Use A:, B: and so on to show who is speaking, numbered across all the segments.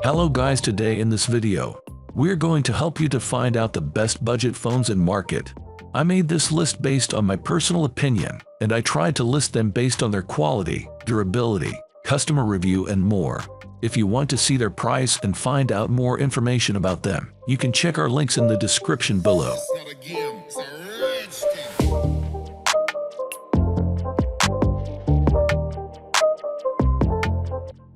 A: Hello guys, today in this video, we're going to help you to find out the best budget phones in market. I made this list based on my personal opinion, and I tried to list them based on their quality, durability, customer review and more. If you want to see their price and find out more information about them, you can check our links in the description below.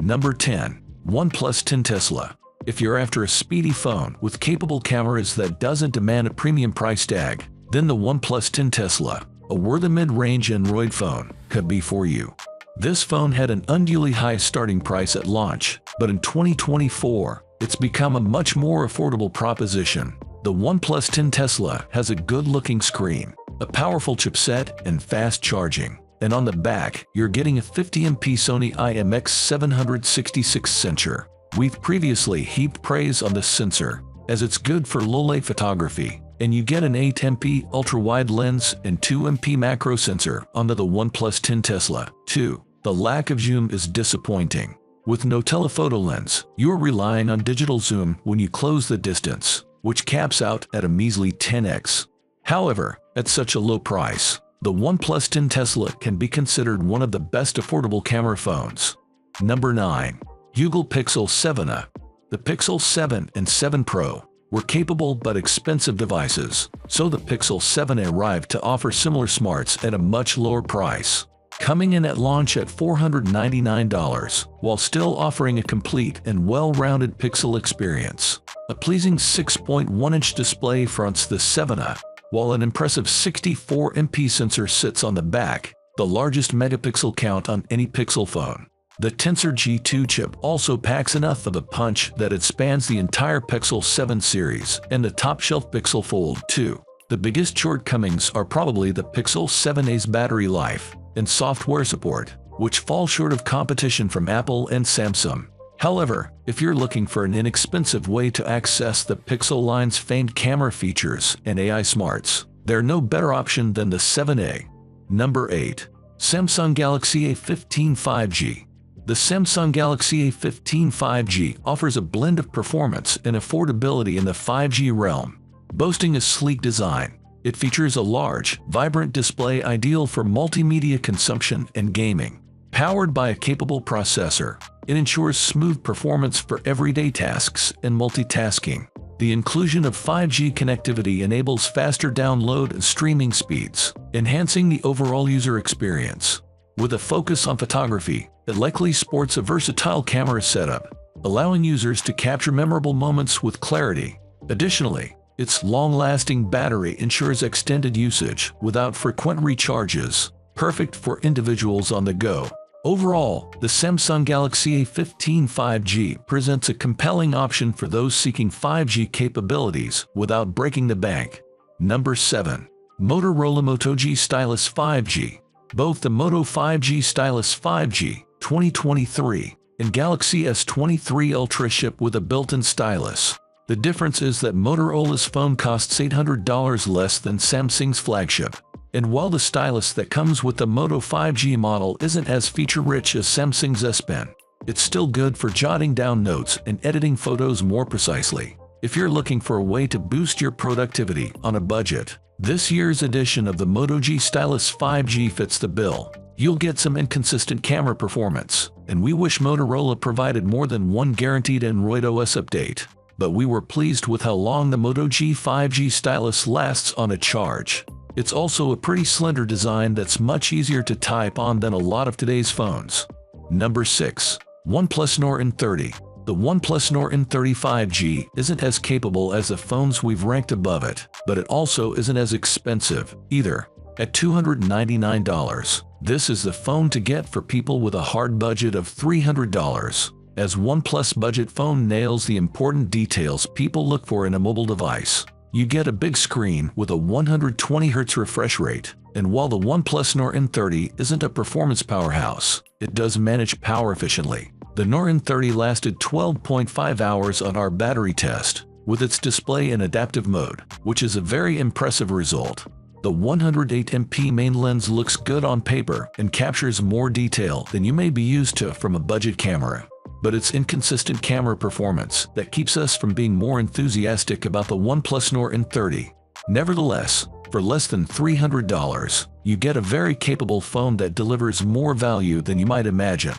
A: Number 10. OnePlus 10 Tesla. If you're after a speedy phone with capable cameras that doesn't demand a premium price tag, then the OnePlus 10 Tesla, a worthy mid-range Android phone, could be for you. This phone had an unduly high starting price at launch, but in 2024, it's become a much more affordable proposition. The OnePlus 10 Tesla has a good-looking screen, a powerful chipset, and fast charging. And on the back, you're getting a 50MP Sony IMX766 sensor. We've previously heaped praise on this sensor, as it's good for low-light photography, and you get an 8MP ultra-wide lens and 2MP macro sensor onto the OnePlus 10 Tesla. 2. The lack of zoom is disappointing. With no telephoto lens, you're relying on digital zoom when you close the distance, which caps out at a measly 10x. However, at such a low price, the OnePlus 10 Tesla can be considered one of the best affordable camera phones. Number 9. Google Pixel 7a. The Pixel 7 and 7 Pro were capable but expensive devices, so the Pixel 7a arrived to offer similar smarts at a much lower price, coming in at launch at $499, while still offering a complete and well-rounded Pixel experience. A pleasing 6.1-inch display fronts the 7a, while an impressive 64MP sensor sits on the back, the largest megapixel count on any Pixel phone. The Tensor G2 chip also packs enough of a punch that it spans the entire Pixel 7 series and the top-shelf Pixel Fold 2. The biggest shortcomings are probably the Pixel 7a's battery life and software support, which fall short of competition from Apple and Samsung. However, if you're looking for an inexpensive way to access the Pixel line's famed camera features and AI smarts, there's no better option than the 7a. Number 8. Samsung Galaxy A15 5G. The Samsung Galaxy A15 5G offers a blend of performance and affordability in the 5G realm. Boasting a sleek design, it features a large, vibrant display ideal for multimedia consumption and gaming. Powered by a capable processor, it ensures smooth performance for everyday tasks and multitasking. The inclusion of 5G connectivity enables faster download and streaming speeds, enhancing the overall user experience. With a focus on photography, it likely sports a versatile camera setup, allowing users to capture memorable moments with clarity. Additionally, its long-lasting battery ensures extended usage without frequent recharges, perfect for individuals on the go. Overall, the Samsung Galaxy A15 5G presents a compelling option for those seeking 5G capabilities without breaking the bank. Number 7. Motorola Moto G Stylus 5G. Both the Moto 5G Stylus 5G 2023 and Galaxy S23 Ultra ship with a built-in stylus. The difference is that Motorola's phone costs $800 less than Samsung's flagship. And while the stylus that comes with the Moto 5G model isn't as feature-rich as Samsung's S Pen, it's still good for jotting down notes and editing photos more precisely. If you're looking for a way to boost your productivity on a budget, this year's edition of the Moto G Stylus 5G fits the bill. You'll get some inconsistent camera performance, and we wish Motorola provided more than one guaranteed Android OS update. But we were pleased with how long the Moto G 5G stylus lasts on a charge. It's also a pretty slender design that's much easier to type on than a lot of today's phones. Number 6. OnePlus Nord N30. The OnePlus Nord N30 5G isn't as capable as the phones we've ranked above it, but it also isn't as expensive, either. At $299, this is the phone to get for people with a hard budget of $300. As OnePlus budget phone nails the important details people look for in a mobile device. You get a big screen with a 120Hz refresh rate, and while the OnePlus Nord N30 isn't a performance powerhouse, it does manage power efficiently. The Nord N30 lasted 12.5 hours on our battery test, with its display in adaptive mode, which is a very impressive result. The 108MP main lens looks good on paper and captures more detail than you may be used to from a budget camera. But it's inconsistent camera performance that keeps us from being more enthusiastic about the OnePlus Nord N30. Nevertheless, for less than $300, you get a very capable phone that delivers more value than you might imagine.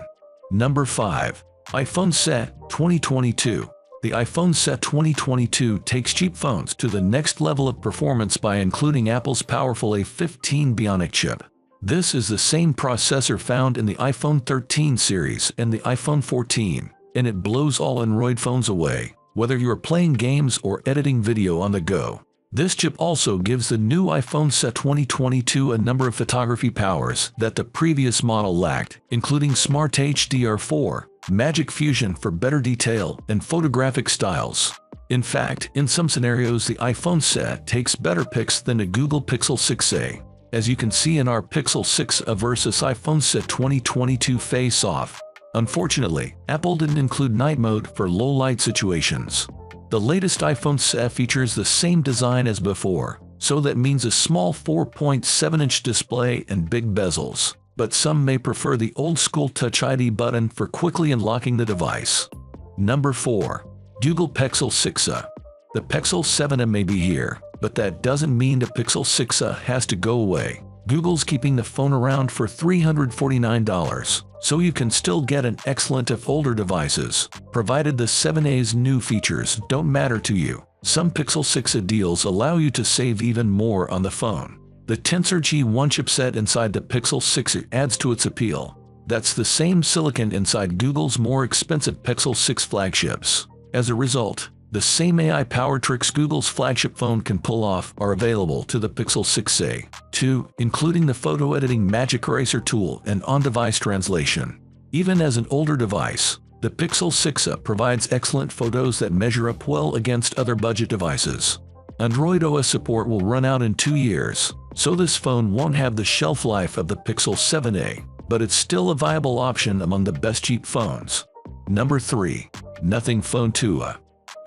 A: Number 5. iPhone SE 2022. The iPhone SE 2022 takes cheap phones to the next level of performance by including Apple's powerful A15 Bionic chip. This is the same processor found in the iPhone 13 series and the iPhone 14, and it blows all Android phones away, whether you are playing games or editing video on the go. This chip also gives the new iPhone SE 2022 a number of photography powers that the previous model lacked, including Smart HDR4, Magic Fusion for better detail and photographic styles. In fact, in some scenarios the iPhone SE takes better pics than the Google Pixel 6a. As you can see in our Pixel 6a versus iPhone SE 2022 face-off. Unfortunately, Apple didn't include night mode for low-light situations. The latest iPhone SE features the same design as before, so that means a small 4.7-inch display and big bezels. But some may prefer the old-school Touch ID button for quickly unlocking the device. Number 4. Google Pixel 6a. The Pixel 7a may be here, but that doesn't mean the Pixel 6a has to go away. Google's keeping the phone around for $349, so you can still get an excellent of older devices, provided the 7a's new features don't matter to you. Some Pixel 6a deals allow you to save even more on the phone. The Tensor G1 chipset inside the Pixel 6a adds to its appeal. That's the same silicon inside Google's more expensive Pixel 6 flagships. As a result, the same AI-powered tricks Google's flagship phone can pull off are available to the Pixel 6a, too, including the photo editing Magic Eraser tool and on-device translation. Even as an older device, the Pixel 6a provides excellent photos that measure up well against other budget devices. Android OS support will run out in 2 years, so this phone won't have the shelf life of the Pixel 7a, but it's still a viable option among the best cheap phones. Number 3. Nothing Phone 2a.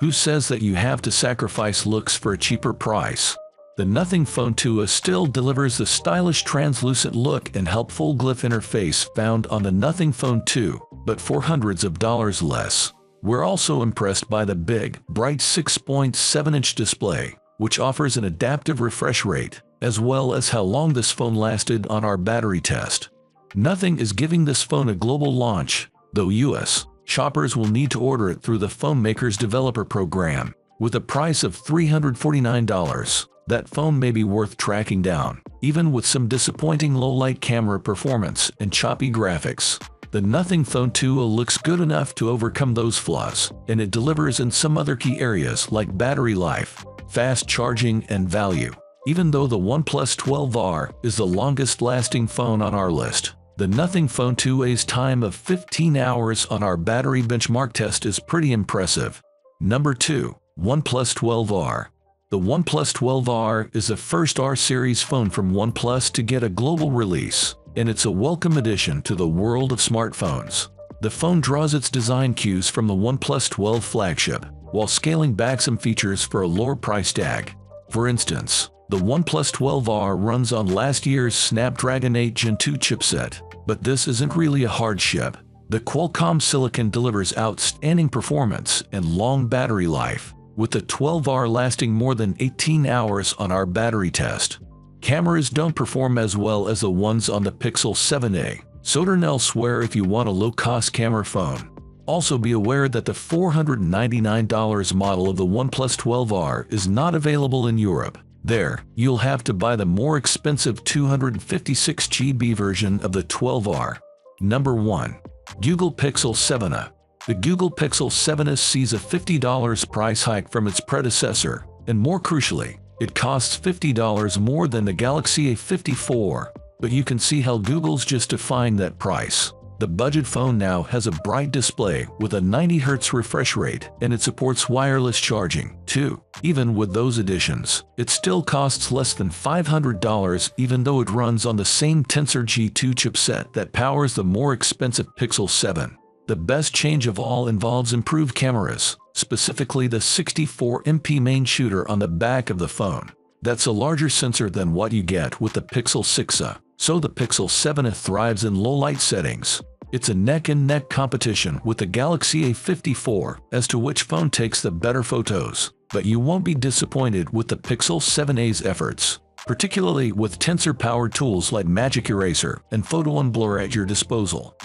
A: Who says that you have to sacrifice looks for a cheaper price? The Nothing Phone 2a still delivers the stylish translucent look and helpful glyph interface found on the Nothing Phone 2, but for hundreds of dollars less. We're also impressed by the big, bright 6.7-inch display, which offers an adaptive refresh rate, as well as how long this phone lasted on our battery test. Nothing is giving this phone a global launch, though US shoppers will need to order it through the phone maker's developer program. With a price of $349, that phone may be worth tracking down, even with some disappointing low-light camera performance and choppy graphics. The Nothing Phone 2a looks good enough to overcome those flaws, and it delivers in some other key areas like battery life, fast charging, and value. Even though the OnePlus 12R is the longest-lasting phone on our list, the Nothing Phone 2a's time of 15 hours on our battery benchmark test is pretty impressive. Number 2. OnePlus 12R. The OnePlus 12R is the first R-series phone from OnePlus to get a global release, and it's a welcome addition to the world of smartphones. The phone draws its design cues from the OnePlus 12 flagship, while scaling back some features for a lower price tag. For instance, the OnePlus 12R runs on last year's Snapdragon 8 Gen 2 chipset, but this isn't really a hardship. The Qualcomm silicon delivers outstanding performance and long battery life, with the 12R lasting more than 18 hours on our battery test. Cameras don't perform as well as the ones on the Pixel 7a, so turn elsewhere if you want a low-cost camera phone. Also be aware that the $499 model of the OnePlus 12R is not available in Europe. There, you'll have to buy the more expensive 256GB version of the 12R. Number 1. Google Pixel 7a. The Google Pixel 7a sees a $50 price hike from its predecessor, and more crucially, it costs $50 more than the Galaxy A54, but you can see how Google's justifying that price. The budget phone now has a bright display with a 90Hz refresh rate, and it supports wireless charging, too. Even with those additions, it still costs less than $500 even though it runs on the same Tensor G2 chipset that powers the more expensive Pixel 7. The best change of all involves improved cameras, specifically the 64MP main shooter on the back of the phone. That's a larger sensor than what you get with the Pixel 6a, so the Pixel 7a thrives in low-light settings. It's a neck-and-neck competition with the Galaxy A54 as to which phone takes the better photos, but you won't be disappointed with the Pixel 7a's efforts, particularly with tensor-powered tools like Magic Eraser and Photo Unblur at your disposal.